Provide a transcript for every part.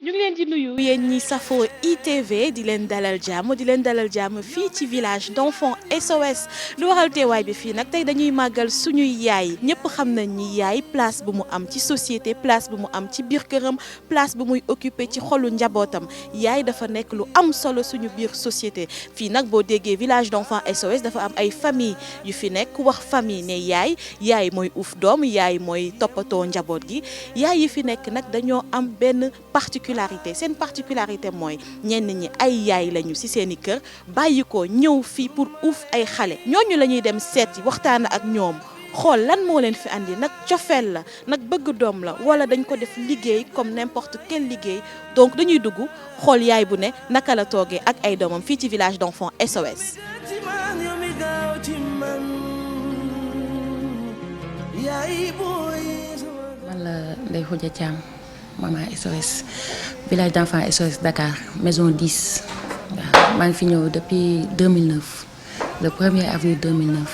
ñu ngi leen di nuyu yéen ñi safoo ITV di leen dalal jàmm fii ci village d'enfants SOS lu waral teewaay bi fii nag tey dañuy màggal suñuy yaay ñëpp xam nañ ni yaay place bu mu am ci société place bu mu am ci biir këram place bu muy occupé ci xolu njabootam yaay dafa nekk lu am solo suñu biir société fii nag boo déggee village d'enfants SOS dafa am ay famille yu fi nekk wax famille ne yaay mooy uuf doom yaay mooy toppatoo njaboot gi yaay yi fi nekk nag dañoo am benn seen particularité mooy ñenn ñi ay yaay lañu ci seeni kër bàyyi ko ñëw fii pour uuf ay xale ñooñu la ñuy dem seeti waxtaan ak ñoom xool lan moo leen fi andi nag cofeel la nag bëgg doom la wala dañ ko def liggéey comme n'importe quel liggéey donc dañuy dugg xool yaay bu ne naka la toogee ak ay doomam fii ci village d'enfants SOS. man la Ndeye Khoudia Thiam maman SOS village d'enfants SOS Dakar maison 10 waaw maa ngi fi ñëw depuis 2009 le 1er avril 2009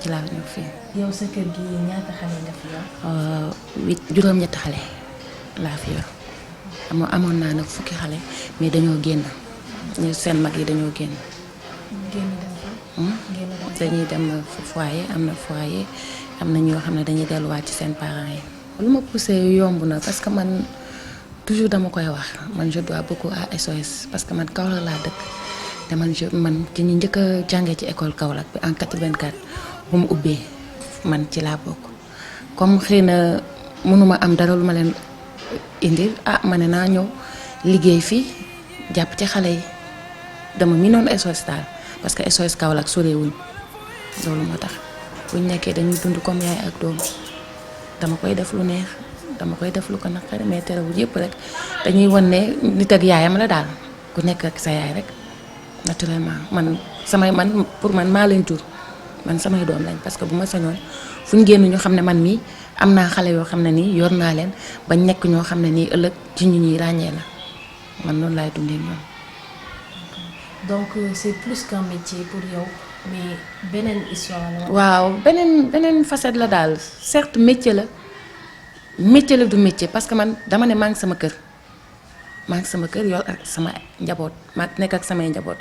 ci laa ñëw fii. yow sa kër gi ñaata xale nga fi yor. juróom-ñetti xale laa fi yor amoon naa nag fukki xale mais dañoo génn seen mag yi dañoo génn. dañuy dem foyer am na foyer am na ñoo xam ne dañuy delluwaat ci seen parents yi. lu ma poussé yomb na parce que man toujours dama koy wax man je dois beaucoup à SOS parce que man Kaolack laa dëkk te man ci ñu njëkk a jàngee ci école Kaolack bi en 84 bu mu ubbee man ci laa bokk comme xëy na mënuma am dara lu ma leen indi ma ne naa ñëw liggéey fii jàpp ci xale yi dama miinoon SOS daal parce que SOS Kaolack sorewuñ loolu moo tax buñ nekkee dañuy dund comme yaay ak doom dama koy def lu neex dama koy def lu ko naqari mais terewul yëpp rek dañuy wan ne nit ak yaayam la daal ku nekk ak sa yaay rek naturellement man pour man maa leen jur man samay doom lañ parce que bu ma sañoon fu ñu génn ñu xam ne man mii am naa xale yoo xam ne nii yor naa leen ba nekk ñoo xam ne nii ëllëg ci ñu ñuy ràññee la man noonu laay dundee ñoom. donc c'est plus qu'un métier pour yow mais beneen histoire la. waaw beneen facette la daal certes métier la du métier parce que man dama ne maa ngi sama kër yor ak sama njaboot maa nekk ak samay njaboot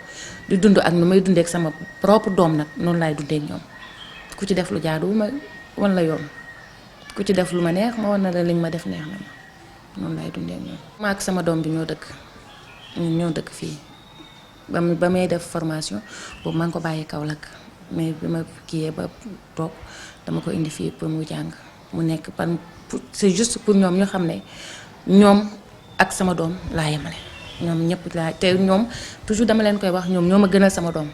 di dund ak nu may dundee ak sama propre doom nag noonu laay dundee ak ñoom ku ci def lu jaadu ma wan la yoon ku ci def lu ma neex ma wan na la liñ ma def neex na ma noonu laay dundee ak ñoom. maa ak sama doom bi ñoo dëkk fii. ba may def formation boobu maa ngi ko bàyyi Kaolack mais bi ma kiiyee ba toog dama ko indi fii pour mu jàng mu nekk c'est juste pour ñoom ñu xam ne ñoom ak sama doom laa yemale ñoom ñëpp laa te ñoom toujours dama leen koy wax ñoom ñoo ma gënal sama doom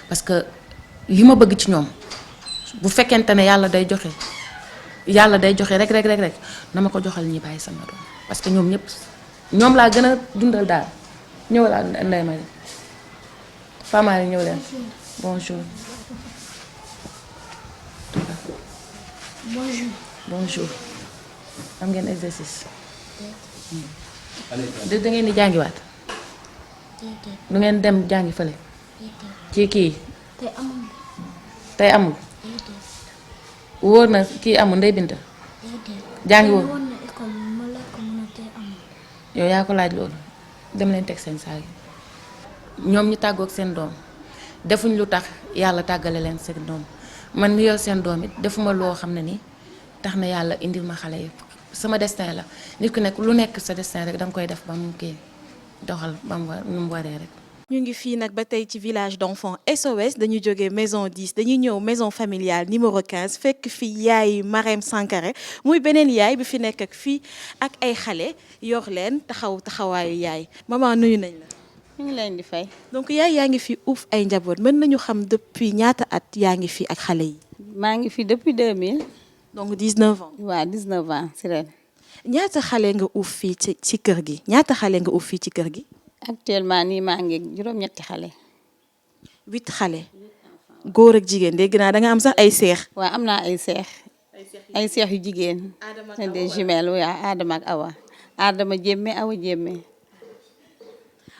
parce que li ma bëgg ci ñoom bu fekkente ne yàlla day joxe rek na ma ko joxal ñi bàyyi sama doom parce que ñoom laa gën a dundal daal. ñëw laa Ndeye Marie Fama ñëw leen bonjour. bonjour am ngeen exercice. da ngeen di jàngiwaat. du ngeen dem jàngi fële. ci kii. tey amul. wóor na kii amul Ndeye Binta. jàngi woon. yow yaa ko laaj loolu. dem leen teg seen saag ñoom ñu tàggoog seen doom defuñ lu tax yàlla tàggale leen seen doom man mi yor seen doom it defuma loo xam ne ni tax na yàlla indil ma xale yi sama destin la nit ku nekk lu nekk sa destin rek danga koy def ba mu kii doxal ba mu waree rek. ñu ngi fii nag ba tey ci village d'enfants SOS dañu jógee maison 10 dañuy ñëw maison familiale numéro 15 fekk fi yaay Marème Sankaré muy beneen yaay bi fi nekk ak fii ak ay xale yor leen taxawaayu yaay maman nuyu nañ la. ñu ngi leen di fay. donc yaay yaa ngi fi uuf ay njaboot mën nañu xam depuis ñaata at yaa ngi fi ak xale yi. maa ngi fi depuis 2000. donc 19 ans. waaw 19 ans si ren. ñaata xale nga uuf fii ci kër gi ñaata xale nga uuf fii ci kër gi. actuellement nii maa ngi juróom-ñetti xale. 8 xale. góor ak jigéen dégg naa da nga am sax ay seex. waaw am naa ay seex. ay seex yu jigéen. des jumelles waaw Adama ak Awa. Adama jémme Awa jémme.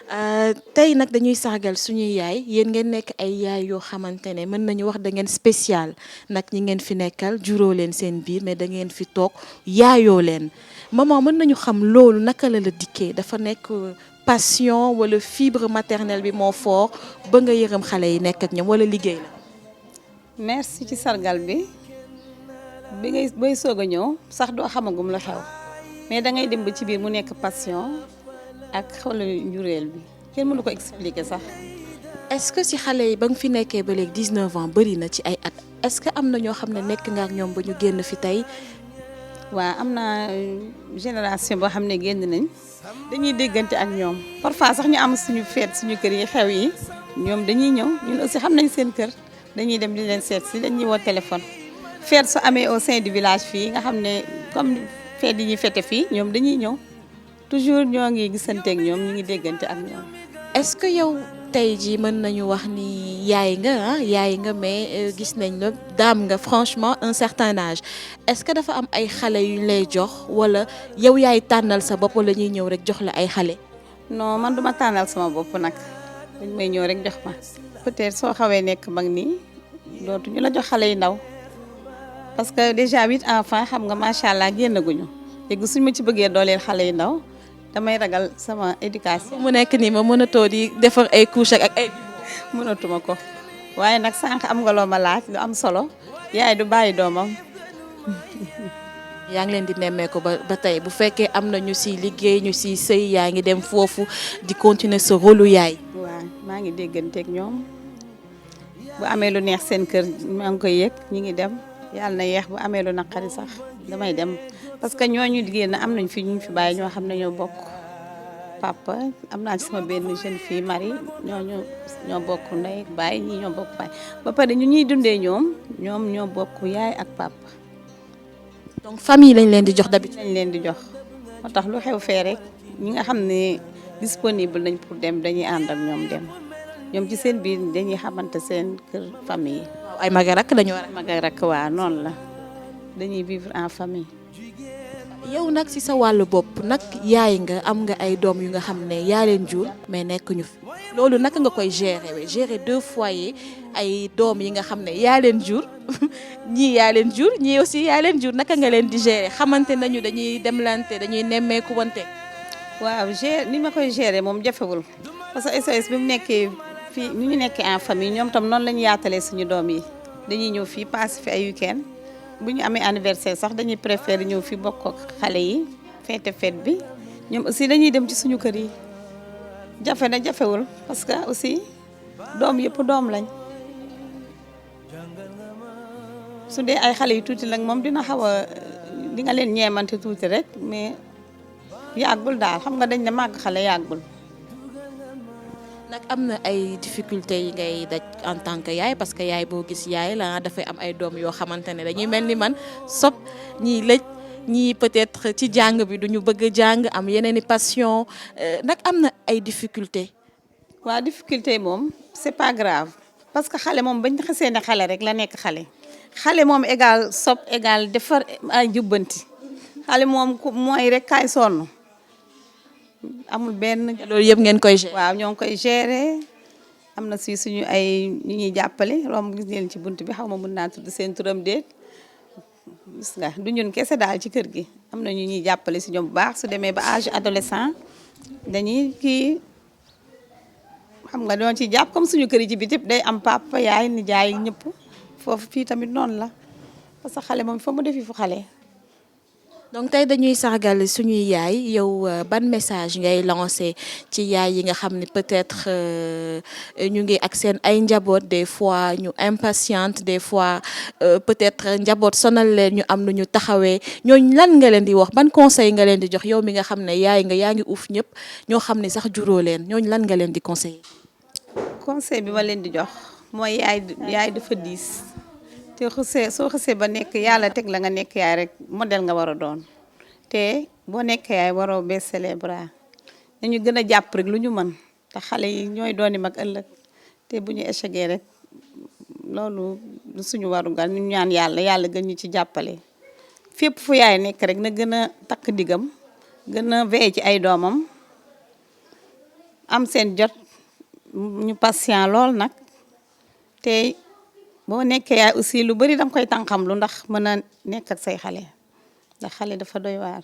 tey nag dañuy sargal suñuy yaay yéen ngeen nekk ay yaay yoo xamante ne mën nañu wax da ngeen spécial nag ñi ngeen fi nekkal juróo leen seen biir mais da ngeen fi toog yaayoo leen maman mën nañu xam loolu naka la dikkee dafa nekk passion wala fibre maternelle bi moo fort ba nga yërëm xale yi nekk ak ñoom wala liggéey la. merci ci sargal bi ngay bay soog a ñëw sax doo xamagum la xew mais da ngay dem ba ci biir mu nekk passion ak xolu njureel bi kenn mënu ko expliquer sax. est-ce que si xale yi ba nga fi nekkee ba léegi 19 ans bëri na ci ay at est-ce que am na ñoo xam ne nekk nga ak ñoom ba ñu génn fi tey. waaw am na génération boo xam ne génn nañ dañuy déggante ak ñoom parfois sax ñu am suñu feet suñu kër yi xew yi ñoom dañuy ñëw ñun aussi xam nañ seen kër dañuy dem di leen seet si dañuy woo téléphone. feet su amee au sein du village fii nga xam ne comme feet yi ñuy fete fii ñoom dañuy ñëw toujours ñoo ngi gisante ak ñoom ñu ngi déggante ak ñoom. est-ce que yow tey jii mën nañu wax ni yaay nga mais gis nañ la daam nga franchement un certain âge est-ce que dafa am ay xale yu lay jox wala yow yaay tànnal sa bopp wala ñuy ñëw rek jox la ay xale. non man duma tànnal sama bopp nag dañ may ñëw rek jox ma peut-être soo xawee nekk mag nii dootu ñu la jox xale yu ndaw parce que déjà 8 enfants xam nga macha allah génnaguñu léegi suñ ma ci bëggee dooleel xale yu ndaw. damay ragal sama éducation. mu nekk nii ma mënatoo di defar ay couches ak ay. mënatuma ko waaye nag sànq am nga loo ma laaj lu am solo yaay du bàyyi doomam. yaa ngi leen di nemmeeku ba tey bu fekkee am na ñu si liggéey ñu si sëy yaa ngi dem foofu di continuer sa rôle yaay. waaw maa ngi dégganteeg ñoom bu amee lu neex seen kër maa ngi koy yëg ñi ngi dem yàlla na yeex bu amee lu naqari sax damay dem. parce que ñooñu liggéey na am nañ fi ñu fi bàyyi ñoo xam ne ñoo bokk papa am naa ci sama benn jeune fille Marie ñoo bokk ndey baay ñii ñoo bokk baay ba pare ñu ñuy dundee ñoom ñoo bokk yaay ak papa. donc famille lañ leen di jox d'habitude. lañ leen di jox moo tax lu xew fee rek ñi nga xam ne disponible nañ pour dem dañuy ànd ak ñoom dem ñoom ci seen biir dañuy xamante seen kër famille. waaw ay mag rakk dañu war a. mag rakk waa noonu la dañuy vivre en famille. yow nag ci sa wàllu bopp nag yaay nga am nga ay doom yu nga xam ne yaa leen jur mais nekkuñu fi loolu naka nga koy gérer 2 foyers ay doom yi nga xam ne yaa leen jur ñii yaa leen jur ñii aussi yaa leen jur naka nga leen di gérer xamante nañu dañuy demlante dañuy nemmeeku wante. waaw ni ma koy gérer moom jafewul parce que SOS bi mu nekkee fii ni ñu nekkee en famille ñoom tam noonu la ñu yaatalee suñu doom yi dañuy ñëw fii passé fi ay week-end bu ñu amee anniversaire sax dañuy préférer ñëw fi bokk ak xale yi fête bi ñoom aussi dañuy dem ci suñu kër yi jafe na jafewul parce que aussi doom yëpp doom lañ su dee ay xale yu tuuti nag moom dina xaw a di nga leen ñeemante tuuti rek mais yàggul daal xam nga dañ ne màgg xale yàggul. nag am na ay difficultés yi ngay daj en tant que yaay parce que yaay boo gis yaay la dafay am ay doom yoo xamante ne dañuy mel ni man sob ñii lëj ñii peut-être ci jàng bi duñu bëgg a jàng am yeneen i passion nag am na ay difficultés. waaw difficulté moom c'est pas grave parce que xale moom bañ xasee ne xale rek la nekk xale moom égal sob égal defar ay jubbanti xale moom mooy rek kaay sonn. amul benn. loolu yëpp ngeen koy gérer. waaw ñoo ngi koy gérer am na si suñu ay ñu ñuy jàppale romb gis ngeen ci bunt bi xaw ma mën naa tudd seen turam déet gis nga du ñun kese daal ci kër gi am na ñu ñuy jàppale si ñoom bu baax su demee ba âge adolescent dañuy kii xam nga doon ci jàpp comme suñu kër yi ci biti day am papa yaay nijaay ñëpp foofu fii tamit noonu la parce que xale moom fa mu defi fu xale. donc tey dañuy sargal suñuy yaay yow ban message ngay lancé ci yaay yi nga xam ne peut-être ñu ngi ak seen ay njaboot des fois ñu impatiente des fois peut-être njaboot sonal leen ñu am nu ñu taxawee ñooñu lan nga leen di wax ban conseil nga leen di jox yow mi nga xam ne yaay nga yaa ngi uuf ñëpp ñoo xam ne sax juróo leen ñooñu lan nga leen di conseiller. conseil bi ma leen di jox mooy yaay dafa diis. te soo xasee ba nekk yàlla teg la nga nekk yaay rek modèle nga war a doon te boo nekk yaay waroo baisser les bras nañu gën a jàpp rek lu ñu mën te xale yi ñooy dooni mag ëllëg te bu ñu échecgee rek loolu lu suñu warugal ñu ñaan yàlla gën ñu ci jàppale fépp fu yaay nekk rek na gën a takk digam gën a veillé ci ay doomam am seen jot ñu patient lool nag te boo nekkee yaay aussi lu bari danga koy tànqam lu ndax mën a nekk ak say xale ndax xale dafa doy waar.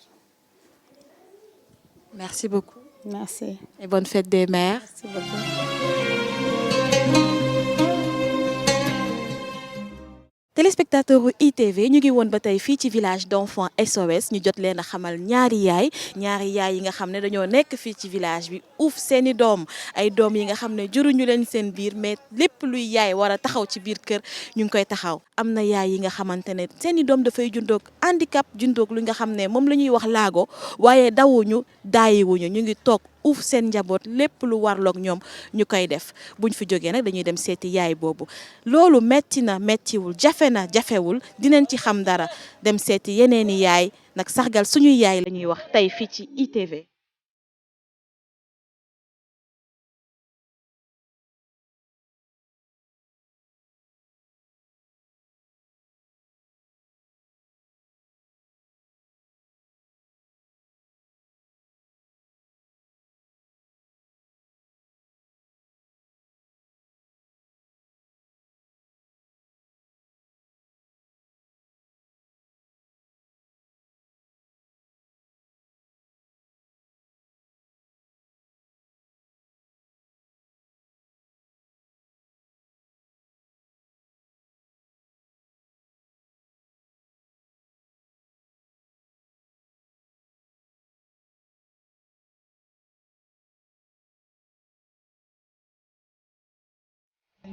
Merci beaucoup. Merci. Et bonne fête des mères. Merci beaucoup. Téléspectateur ITV ñu ngi woon ba tey fii ci village d'enfants SOS ñu jot leen a xamal ñaari yaay yi nga xam ne dañoo nekk fii ci village bi uuf seeni doom ay doom yi nga xam ne juruñu leen seen biir mais lépp luy yaay war a taxaw ci biir kër ñu ngi koy taxaw. am na yaay yi nga xamante ne seeni doom dafay jundoog handicap jundoog lu nga xam ne moom la ñuy wax laago waaye dawuñu daayiwuñu ñu ngi toog uuf seen njaboot lépp lu warloog ñoom ñu koy def buñ fi jógee nag dañuy dem seeti yaay boobu loolu metti na mettiwul jafe na jafewul dinañ ci xam dara dem seeti yeneeni yaay nag sargal suñuy yaay la ñuy wax tey fii ci ITV.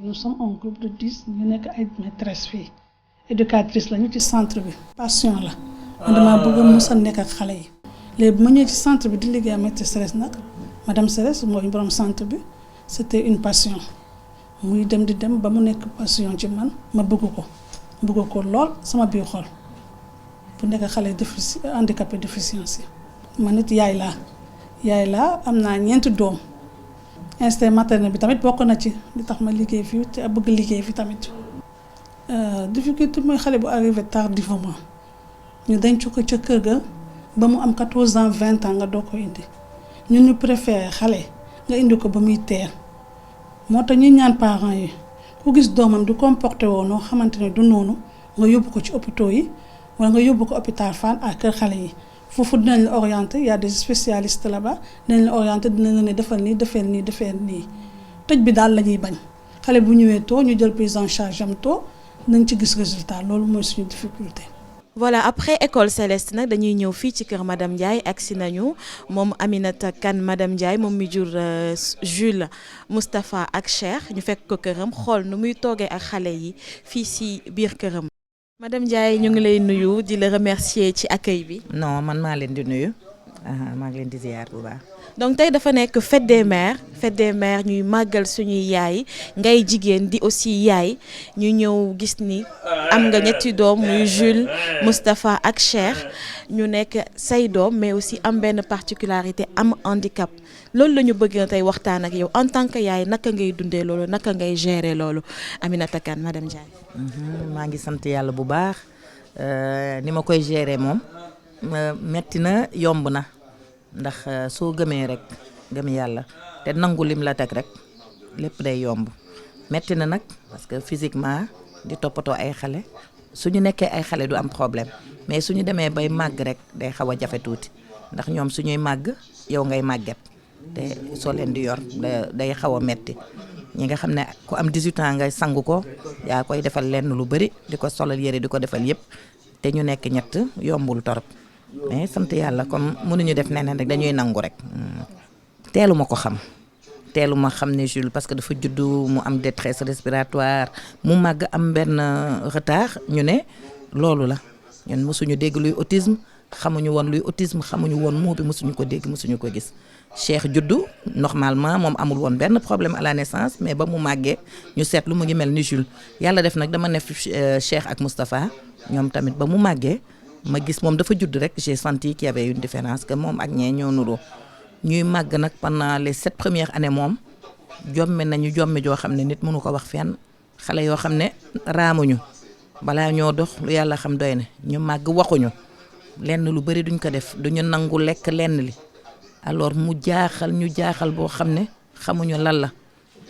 Nous sommes un groupe de 10 ñu nekk ay maîtresse fii éducatrice lañu ci centre bi passion la man damaa bëgg a mos a nekk ak xale yi léegi bu ma ñëwee ci centre bi di liggéey maîtresse Thérèse nag madame Thérèse mooy borom centre bi c'était une passion muy dem di dem ba mu nekk passion ci man ma bëgg ko lool sama biir xol bu nekk xale handicapé déficience yi man nit yaay laa am naa 9 doom. Instinct maternel bi tamit bokk na ci li tax ma liggéey fii te bëgg liggéey fi tamit difficulté mooy xale bu arrivé tardivement ñu denc ko ca kër ga ba mu am 14 ans 20 ans nga doo ko indi ñun ñu préféré xale nga indi ko ba muy teel moo tax ñu ñaan parents yi ku gis doomam du comporté woo noo xamante ne du noonu nga yóbbu ko ci hôpitaux yi wala nga yóbbu ko hôpital Fann ak kër xale yi foofu dinañ la orienté y a des spécialistes là-bas dinañ la orienté dinañ la ne defal nii tëj bi daal la ñuy bañ xale bu ñëwee tôt ñu jël prise en charge am tôt nañ ci gis résultat loolu mooy suñu difficulté. Voilà après école Céleste nag dañuy ñëw fii ci kër madame Ndiaye agsi nañu moom Aminata Kane madame Ndiaye moom mi jur Jules Moustapha ak Cheikh ñu fekk ko këram xool nu muy toogee ak xale yi fii si biir këram. Madame Ndiaye ñu ngi lay nuyu di la remercier ci accueil bi. Non man maa leen di nuyu maa ngi leen di ziar bu baax. donc tey dafa nekk fête des mères ñuy màggal suñuy yaay ngay jigéen di aussi yaay ñu ñëw gis ni am nga ñetti doom muy Jules Moustapha ak Cheikh ñu nekk say doom mais aussi am benn particularité am handicap loolu la ñu bëgg na tey waxtaan ak yow en tant que yaay naka ngay dundee loolu naka ngay gérer loolu Aminata Kane madame Ndiaye. maa ngi sant yàlla bu baax ni ma koy gérer moom metti na yomb na ndax soo gëmee rek gëm yàlla te nangu lim la teg rek lépp day yomb metti na nag parce que physiquement di toppatoo ay xale suñu nekkee ay xale du am problème mais suñu demee bay màgg rek day xaw a jafe tuuti ndax ñoom suñuy màgg yow ngay màgget te soo leen di yor day xaw a metti ñi nga xam ne ku am 18 ans ngay sangu ko yaa koy defal lenn lu bari di ko solal yére di ko defal yépp te ñu nekk ñett yombul torop mais sant yàlla comme mënuñu def neneen rek dañuy nangu rek. teelu ma ko xam ne Jules parce que dafa juddu mu am détresse respiratoire mu màgg am benn retard ñu ne loolu la ñun mësuñu dégg luy autisme xamuñu woon luy autisme xamuñu woon moo bi mësuñu ko dégg mësuñu ko gis. Cheikh juddu normalement moom amul woon benn problème à la naissance mais ba mu màggee ñu seetlu mu ngi mel ni Jules yàlla def nag dama ne Cheikh ak Moustapha ñoom tamit ba mu màggee ma gis moom dafa judd rek j'ai senti qu'il y avait une différence que moom ak ñee ñoo nuroo ñuy màgg nag pendant les 7 premières années moom jomme nañu jomme joo xam ne nit mënu ko wax fenn xale yoo xam ne raamuñu balaa ñoo dox lu yàlla xam doy na ñu màgg waxuñu lenn lu bari duñ ko def duñu nangu lekk lenn li alors mu jaaxal boo xam ne xamuñu lan la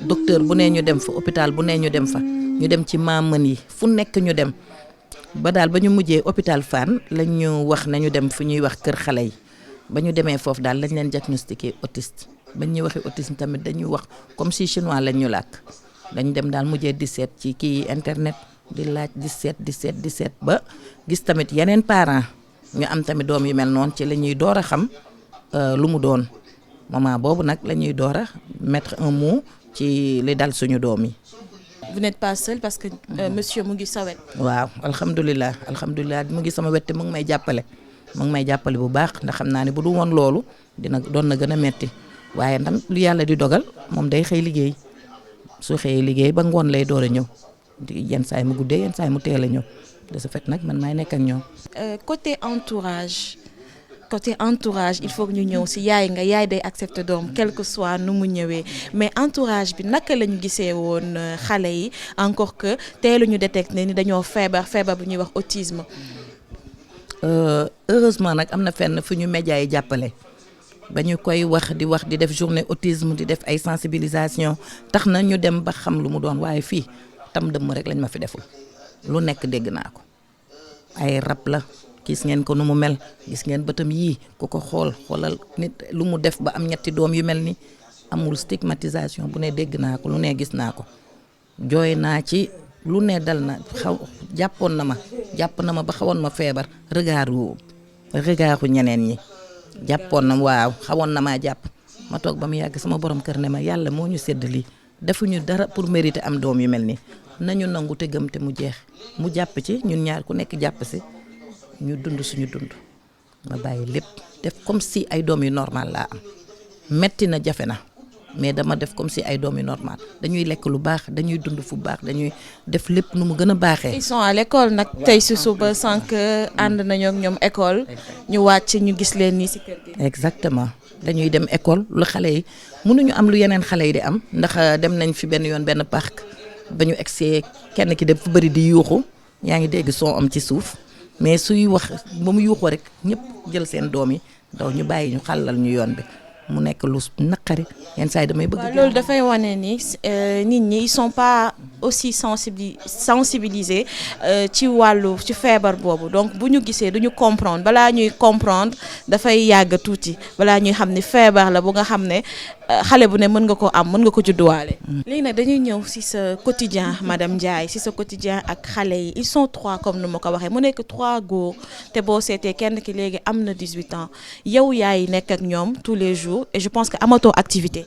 docteur bu nee ñu dem fa hôpital bu nee ñu dem fa ñu dem ci maamën yi fu nekk ñu dem ba daal ba ñu mujjee hôpital Fann lañ ñu wax nañu dem fu ñuy wax kër xale yi ba ñu demee foofu daal lañ leen diagnostiqué autiste bañ ñuy waxee autisme tamit dañuy wax comme si chinois lañ ñu làkk dañ dem daal mujjee di seet ci kii internet di laaj di seet ba gis tamit yeneen parents ñu am tamit doom yu mel noonu ci la ñuy door a xam lu mu doon moment boobu nag la ñuy door a mettre un mot ci li dal suñu doom yi. Vous n'êtes pas seul parce que monsieur mu ngi sa wet. waaw alhamdulilah mu ngi sama wette mu ngi may jàppale bu baax ndax xam naa ne bu du woon loolu doon na gën a metti waaye ndam lu yàlla di dogal moom day xëy liggéey su xëyee liggéey ba ngoon lay door a ñëw yenn saay mu guddee yenn saay mu teel a ñëw de ce fait nag man maay nekk ak ñoom. côté entourage il faut que ñu ñëw si yaay day accepter doom quel que soit nu mu ñëwee mais entourage bi naka la ñu gisee woon xale yi encore que teeluñu détecté ni dañoo feebar bu ñuy wax autisme. Heureusement nag am na fenn fu ñu média yi jàppale ba ñu koy wax di def journée autisme di def ay sensibilisation tax na ñu dem ba xam lu mu doon waaye fii tam dëmm rek lañ ma fi deful lu nekk dégg naa ko ay rab la. gis ngeen ko nu mu mel gis ngeen bëtam yii ku ko xoolal nit lu mu def ba am ñetti doom yu mel ni amul stigmatisation bu ne dégg naa ko lu ne gis naa ko jooy naa ci lu ne dal na jàpp na ma ba xawoon ma feebar regaaru ñeneen ñi jàppoon na waaw xawoon na maa jàpp ma toog ba mu yàgg sama borom kër ne ma yàlla moo ñu sedd lii defuñu dara pour mériter am doom yu mel ni nañu nangu te gëm te mu jeex mu jàpp ci ñun ñaar ku nekk jàpp si ñu dund suñu dund ma bàyyi lépp def comme si ay doom yu normal laa am metti na jafe na mais dama def comme si ay doom yu normal dañuy lekk lu baax dañuy dund fu baax dañuy def lépp nu mu gën a baaxee. Ils sont à l'école nag tey si suba sànq ànd nañoo ak ñoom école ñu wàcc ñu gis leen nii si kër gi. exactement dañuy dem école lu xale yi mënuñu am lu yeneen xale yi di am ndax dem nañ fi benn yoon benn parc ba ñu egsee kenn ki dem fu bëri di yuuxu yaa ngi dégg son am ci suuf. mais suy wax ba mu yuuxoo rek ñëpp jël seen doom yi daw ñu bàyyi ñu xàllal ñu yoon bi mu nekk lu naqari yenn saa yi damay bëgg. waaw loolu dafay wane ni nit ñi ils sont pas aussi sensibilisés ci feebar boobu donc bu ñu gisee duñu comprendre balaa ñuy comprendre dafay yàgg tuuti balaa ñuy xam ni feebar la bu nga xam ne xale bu ne mën nga ko am mën nga ko judduwaale. léegi nag dañuy ñëw ci sa quotidien madame Ndiaye ci sa quotidien ak xale yi ils sont 3 comme nu ma ko waxee mu nekk 3 góor te boo seetee kenn ki léegi am na 18 ans yow yaay nekk ak ñoom tous les jours et je pense que amatoo activité.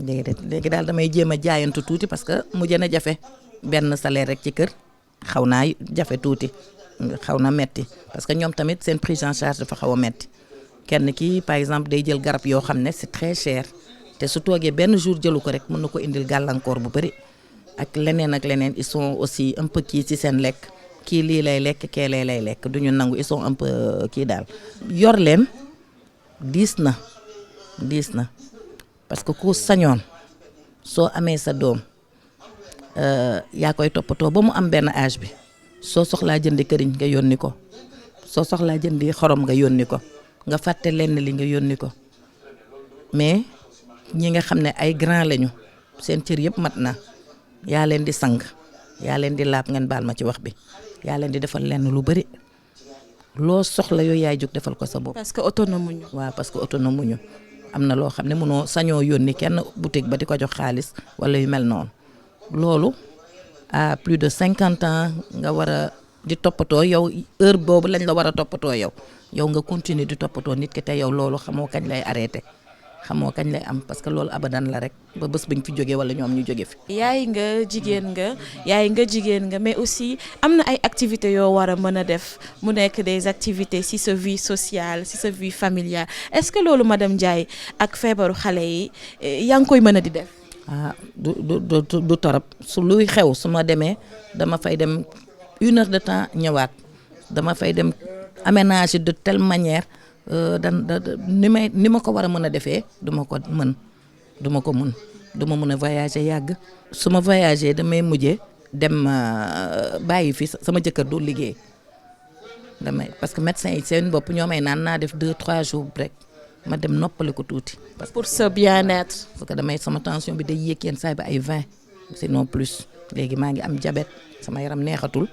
léegi daal damay jéem a jaayantu tuuti parce que mu jën a jafe benn salaire rek ci kër xaw naa jafe tuuti xaw na metti parce que ñoom tamit seen prise en charge dafa xaw a metti kenn ki par exemple day jël garab yoo xam ne c'est très cher. te su toogee benn jour jëlu ko rek mën na ko indil gàllankoor bu bëri ak leneen ils sont aussi un peu kii ci seen lekk kii lii lay lekk kee lay lekk duñu nangu ils sont un peu kii daal yor leen diis na parce que ku sañoon soo amee sa doom yaa koy toppatoo ba mu am benn âge bi soo soxlaa jëndi këriñ nga yónni ko soo soxlaa jëndi xorom nga yónni ko nga fàtte lenn li nga yónni ko mais ñi nga xam ne ay grand lañu seen cër yëpp mat na yaa leen di sang yaa leen di laab ngeen baal ma ci wax bi yaa leen di defal lenn lu bari loo soxla yooyu yaay jóg defal ko sa bopp. parce que autonome ñu. waaw parce que autonome ñu am na loo xam ne mënoo sañoo yónni kenn boutique ba di ko jox xaalis wala yu mel noonu loolu à plus de 50 ans nga war a di toppatoo yow heure boobu lañ la war a toppatoo yow nga continuer di toppatoo nit ki te yow loolu xamoo kañ lay arrêté. xamoo kañ lay am parce que loolu abadan la rek ba bés buñ fi jógee wala ñoom ñu jóge fi. yaay nga jigéen nga mais aussi am na ay activités yoo war a mën a def mu nekk des activités ci sa vie sociale ci sa vie familiale est-ce que loolu madame Ndiaye ak feebaru xale yi yaa ngi koy mën a di def. du torop su luy xew su ma demee dama fay dem 1 heure de temps ñëwaat dama fay dem aménager de telle manière. ni ma ko war a mën a defee du ma ko mën du ma mën a voyager yàgg su ma voyager damay mujjee dem bàyyi fi sama jëkkër du liggéey parce que médecin yi seen bopp ñoo may naan naa def 2-3 jours rek ma dem noppali ko tuuti. parce que pour ce bien-être. parce que damay sama tension bi day yéeg yenn saa ba ay 20 sinon plus léegi maa ngi am diabète sama yaram neexatul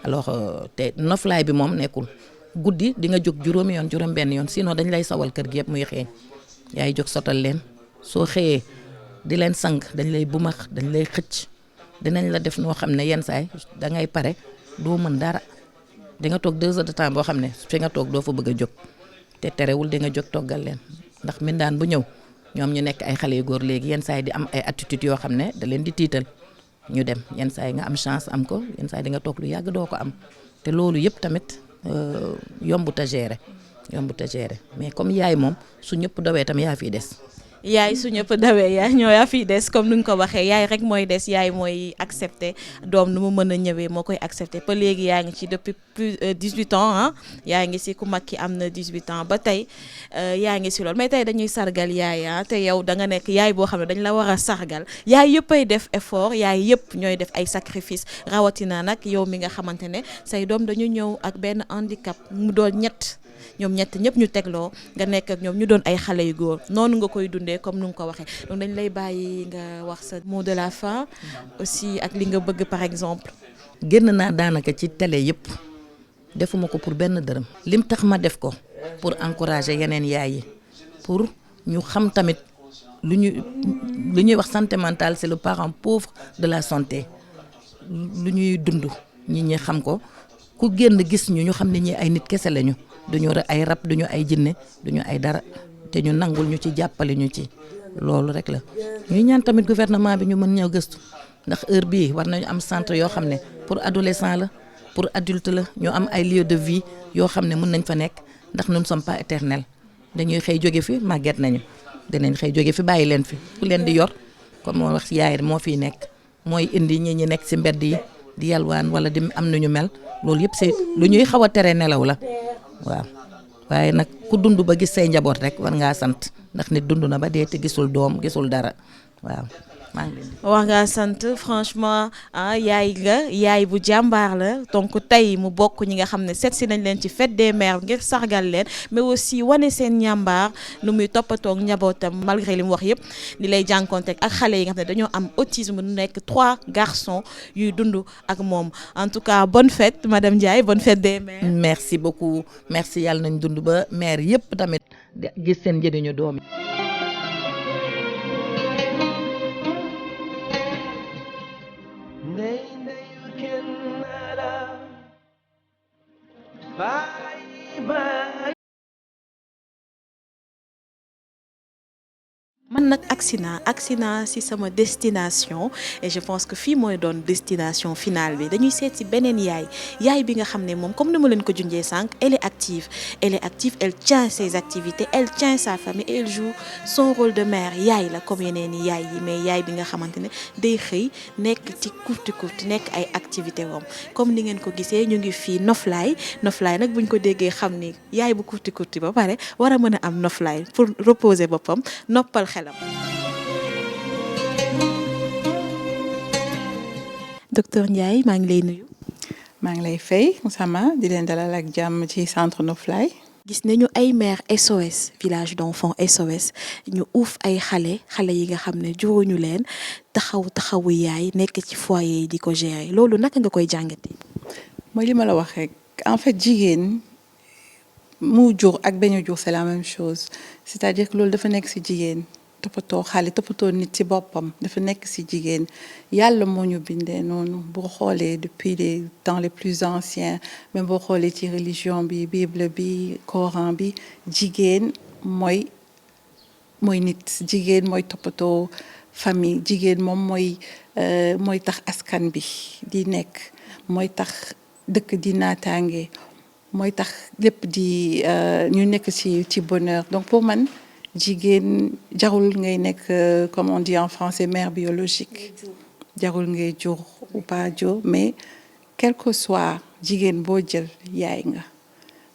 alors te noflaay bi moom nekkul guddi di nga jóg juróomi yoon juróom benn yoon sinon dañ lay sawal kër gi yëpp muy xeeñ yaay jóg sotal leen soo xëyee di leen sang dañ lay bumax dañ lay xëcc dinañ la def noo xam ne yenn saay da ngay pare doo mën dara di nga toog 2 heures de temps boo xam ne fi nga toog doo fa bëgg a jóg te terewul di nga jóg toggal leen ndax mindaan bu ñëw ñoom ñu nekk ay xale yu góor léegi yenn saay di am ay attitude yoo xam ne da leen di tiital ñu dem yenn saay nga am chance am ko yenn saay di nga toog lu yàgg doo ko am te loolu yëpp tamit yombut a gérer mais comme yaay moom su ñëpp dawee tam yaa fiy des. yaay su ñëpp dawee yaay ñoo yaa fiy des comme ni nga ko waxee yaay rek mooy des yaay mooy accepter doom nu mu mën a ñëwee moo koy accepter ba léegi yaa ngi ci depuis plus 18 ans ah yaa ngi si ku mag ki am na 18 ans ba tey yaa ngi si loolu mais tey dañuy sargal yaay ah te yow da nga nekk yaay boo xam ne dañ la war a sargal yaay yëpp ay def effort yaay yëpp ñooy def ay sacrifice rawatina nag yow mi nga xamante ne say doom dañu ñëw ak benn handicap mu doon ñoom ñett ñëpp ñu tegloo nga nekk ak ñoom ñu doon ay xale yu góor noonu nga koy dundee comme nu nga ko waxee donc dañ lay bàyyi nga wax sa mot de la fin aussi ak li nga bëgg par exemple. génn naa daanaka ci télé yëpp defuma ko pour benn dërëm lim tax ma def ko pour encourager yeneen yaay yi pour ñu xam tamit lu ñuy wax santé mentale c'est le parent pauvre de la santé lu ñuy dund nit ñi xam ko ku génn gis ñu xam ne ñi ay nit kese lañu. duñu ay rab duñu ay jinne duñu ay dara te ñu nangul ñu ci jàppale ñu ci loolu rek la ñuy ñaan tamit gouvernement bi ñu mën ñëw gëstu ndax heure bii war nañu am centre yoo xam ne pour adolescent la pour adulte la ñu am ay lieu de vie yoo xam ne mën nañ fa nekk ndax nous ne sommes pas éternels dañuy xëy jóge fi màgget nañu dinañ xëy jóge fi bàyyi leen fi ku leen di yor comme moo wax yaay moo fiy nekk mooy indi ñi nekk ci mbedd yi di yalwaan wala di am nañu mel loolu yëpp c'est lu ñuy xaw a tere nelaw la waaw waaye nag ku dund ba gis say njaboot rek war ngaa sant ndax nit dund na ba dee te gisul doom gisul dara waaw maa ngi leen war ngaa sant franchement yaay nga yaay bu jàmbaar la donc tey mu bokk ñi nga xam ne seet si nañ leen ci fête des mères ngir sargal leen mais aussi wane seen njàmbaar nu muy toppatoo ak njabootam malgré li mu wax yëpp di lay jànkonteeg ak xale yi nga xam ne dañoo am autisme nu nekk 3 garçons yuy dund ak moom en tout cas bonne fête madame Ndiaye bonne fête des mères. merci beaucoup merci yàlla nañ dund ba mère yëpp tamit gis seen njëriñu doom yi. man nag agsi naa si sama destination et je pense que fii mooy doon destination finale bi dañuy seet si beneen yaay bi nga xam ne moom comme ni ma leen ko junjee sànq elle est active elle tient ses activités elle tient sa famille et elle joue son rôle de mère yaay la comme yeneen i yaay yi mais yaay bi nga xamante ne day xëy nekk ci kurti nekk ay activité wam comme ni ngeen ko gisee ñu ngi fii noflaay nag buñ ko déggee xam ni yaay bu kurti ba pare war a mën a am noflaay pour reposer boppam noppal xelam. docteur Ndiaye maa ngi lay nuyu. maa ngi lay fay Moussama di leen dalal ak jàmm ci centre Noflaay. gis nañu ay mère SOS village d'enfants SOS ñu uuf ay xale yi nga xam ne juróoñu leen taxawu yaay nekk ci foyer yi di ko gérer loolu naka nga koy jàngatee. mooy li ma la wax rek en fait jigéen mu jur ak bañ a jur c'est la même chose c'est-à-dire que loolu dafa nekk ci jigéen. toppatoo xale toppatoo nit ci boppam dafa nekk ci jigéen yàlla moo ñu bindee noonu boo xoolee depuis les temps les plus anciens même boo xoolee ci religion bi bible bi coran bi jigéen mooy nit jigéen mooy toppatoo famille jigéen moom mooy tax askan bi di nekk mooy tax dëkk di naataange mooy tax lépp di ñu nekk ci bonheur donc pour man jigéen jarul ngay nekk comme on dit en français mère biologique jarul ngay jur ou pas jur mais quel que soit jigéen boo jël yaay nga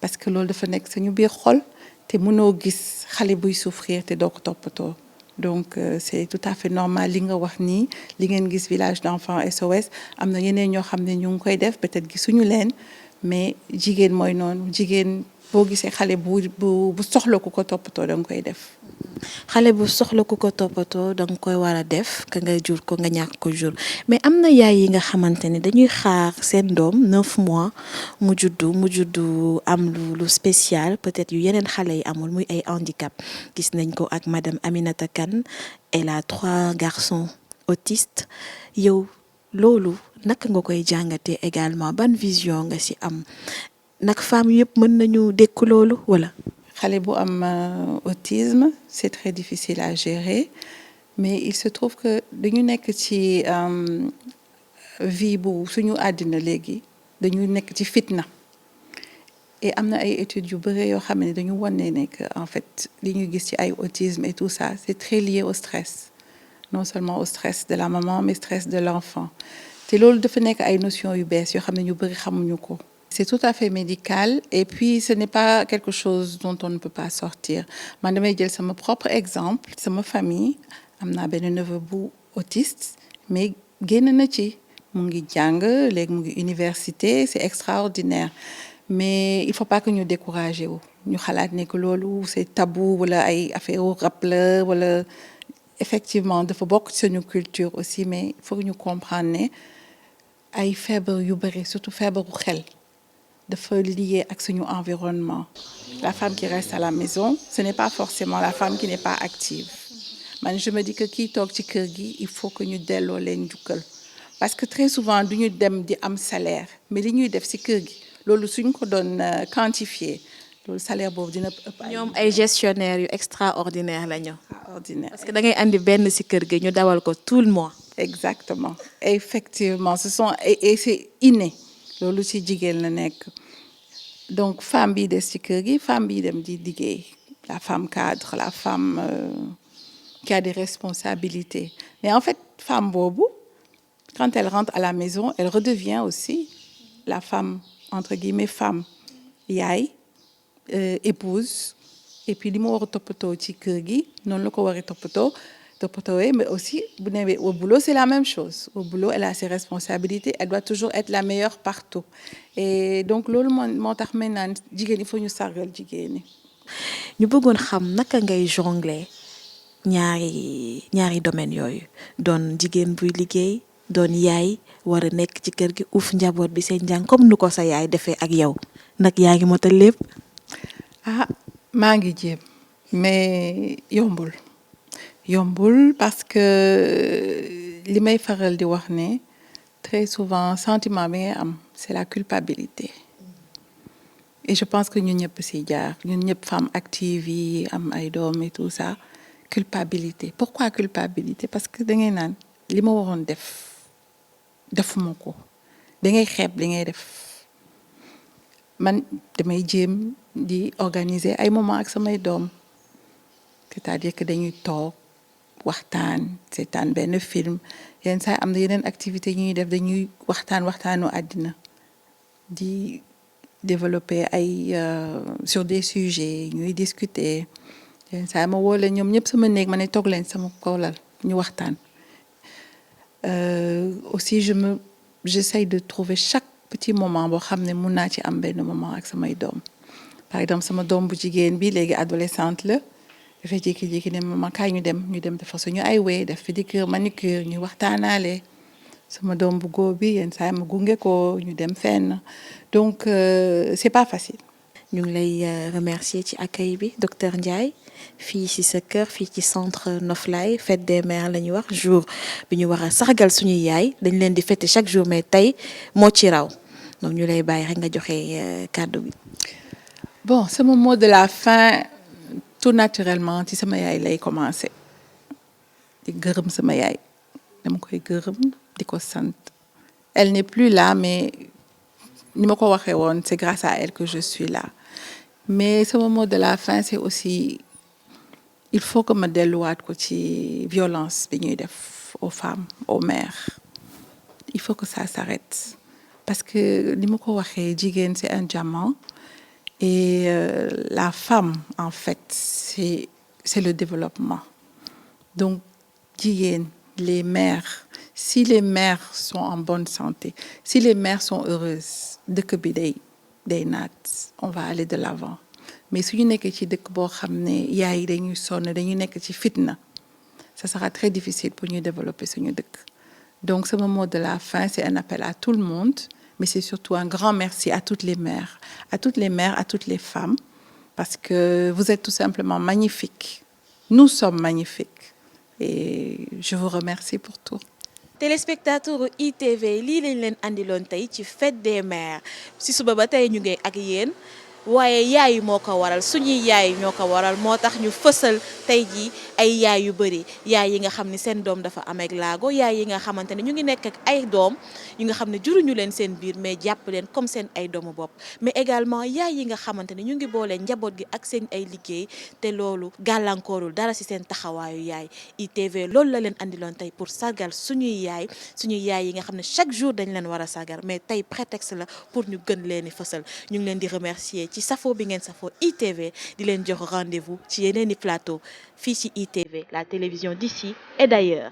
parce que loolu dafa nekk sañu biir xol te mënoo gis xale buy souffrir te doo ko toppatoo donc c'est tout à fait normal li nga wax nii li ngeen gis village d'enfants SOS am na yeneen ñoo xam ne ñu ngi koy def peut-être gisuñu leen mais jigéen mooy noonu jigéen boo gisee xale bu soxla ku ko toppatoo da nga koy def. xale bu soxla ku ko toppatoo da nga koy war a def ka nga jur ko nga ñàkk ko jur mais am na yaay yi nga xamante ne dañuy xaar seen doom 9 mois mu juddu am lu spécial peut-être yu yeneen xale yi amul muy ay handicap gis nañ ko ak madame Aminata Kane elle a 3 garçons autistes yow loolu naka nga koy jàngatee également ban vision nga ci am nag femme yëpp mën nañu dékku loolu wala. xale bu am autisme c'est très difficile à gérer mais il se trouve que dañu nekk ci vie bu suñu àddina léegi dañu nekk ci fitna et am na ay études yu bëre yoo xam ne dañu wane ne que en fait li ñu gis ci ay autisme et tout ça c'est très lié au stress non seulement au stress de la maman mais stress de l'enfant te loolu dafa nekk ay notions yu bees yoo xam ne ñu bëri xamuñu ko. C'est tout à fait médical et puis ce n'est pas quelque chose dont on ne peut pas sortir. Man damay jël sama propre exemple sama famille am naa benn neveu bu autiste mais génn na ci mu ngi jàng léegi mu ngi université c'est extraordinaire mais il faut pas que ñu décourager wu ñu xalaat ne que loolu c'est tabou wala ay affaire rap la wala effectivement dafa bokk ci suñu culture aussi mais il faut que ñu comprendre ne ay feebar yu bari surtout feebaru xel. Dafa lié ak suñu environnement. La femme qui reste à la maison, ce n'est pas forcément la femme qui n'est pas active. Man je me dis que kii toog ci kër gi il faut que ñu delloo leen njukkal parce que très souvent du ñu dem di am salaire mais li ñuy def ci kër gi loolu suñ ko doon quantifier loolu salaire boobu dina ëpp. ñoom ay gestionnaires yu extraordinaire la ñu. Extraordinaire. Parce que da ngay andi benn ci kër gi ñu dawal ko tout le mois. Exactement. Effectivement, et c'est inné. Loolu ci jigéen la nekk donc femme bi des ci kër gi femme bi dem di liggéey la femme cadre la femme qui a des responsabilités mais en fait femme boobu quand elle rentre à la maison elle redevient aussi la femme entre guillemets femme yaay épouse et puis li mu war a toppatoo ci kër gi noonu la ko war a toppatoowee mais aussi bu newee au boulot c'est la même chose au boulot elle a ses responsabilités elle doit toujours être la meilleure partout et donc loolu moo tax may naan jigéen il faut ñu sargal jigéen ñi. ñu bëggoon xam naka ngay jongler ñaari domaines yooyu doon jigéen buy liggéey doon yaay war a nekk ci kër gi uuf njaboot bi seen njàng comme nu ko sa yaay defee ak yow nag yaa ngi motal lépp. maa ngi jéem mais yombul parce que li may faral di wax ne très souvent sentiment bi ngay am c'est la culpabilité et je pense que ñun ñëpp ci jaar ñun ñëpp femmes actives yi am ay doom et tout ça culpabilité pourquoi culpabilité parce que da ngay naan li ma waroon defuma ko da ngay xeeb li ngay def man damay jéem di organiser ay moments ak samay doom c'est-à-dire que dañuy toog waxtaan seetaan benn film yenn saa am na yeneen activité ñuy def dañuy waxtaanu àddina di développer ay sur des sujets ñuy discuter yenn saa ma woo leen ñoom ñëpp sama néeg ma ne toog leen sama kaw lal ñu waxtaan aussi j'essaye de trouver chaque petit moment boo xam ne mun naa ci am benn moment ak samay doom par exemple sama doom bu jigéen bi léegi adolescente la dafay jékki-jékki ne maman kaay ñu dem defar suñu ay wéy def pédicure manucure ñu waxtaanaale sama doom bu góor bi yenn saa ma gunge ko ñu dem fenn donc c'est pas facile. ñu ngi lay remercier ci accueil bi docteur Ndiaye fii ci sa kër fii ci centre Noflaye fête des mères la ñuy wax jour bi ñu war a sargal suñuy yaay dañ leen di fêter chaque jour mais tey moo ci raw donc ñu lay bàyyi rek nga joxe kàddu bi. Bon sama mot de la fin tout naturellement ci sama yaay lay commencer di gërëm sama yaay dama koy gërëm di ko sant elle n'est plus là mais ni ma ko waxee woon c'est grâce à elle que je suis là mais sama mot de la fin c'est aussi il faut que ma delluwaat ko ci violence bi ñuy def aux femmes aux mères il faut que ça s'arrête parce que ni ma ko waxee jigéen c'est un diamant et la femme en fait c'est le développement donc jigéen les mères si les mères sont en bonne santé si les mères sont heureuses dëkk bi day naat on va aller de l'avant mais suñu nekkee ci dëkk boo xam ne yaay yi dañuy sonn dañuy nekk ci fitna ça sera très difficile pour ñu développer suñu dëkk. Donc ce mot de la fin c'est un appel à tout le monde mais c'est surtout un grand merci à toutes les mères à toutes les femmes parce que vous êtes tout simplement magnifiques nous sommes magnifiques et je vous remercie pour tout. Téléspectateur ITV lii lañ leen andiloon tey ci fête des mères si suba ba tey ñu ngi ak yéen waaye yaay moo ko waral suñuy yaay ñoo ko waral moo tax ñu fësal tey jii ay yaay yu bëri yaay yi nga xam ne seen doom dafa am ak laago yaay yi nga xamante ne ñu ngi nekk ak ay doom yi nga xam ne juruñu leen seen biir mais jàpp leen comme seen ay doomu bopp mais également yaay yi nga xamante ne ñu ngi boole njaboot gi ak seen ay liggéey te loolu gàllankoorul dara ci seen taxawaayu yaay ITV loolu la leen andiloon tey pour sargal suñuy yaay yi nga xam ne chaque jour dañ leen war a sargal mais tey prétexte la pour ñu gën leen di fësal ñu ngi leen di remercier ci safo bi ngeen safo ITV di leen jox rendez-vous ci yeneen i plateau fii ci ITV la télévision d'ici et d'ailleurs.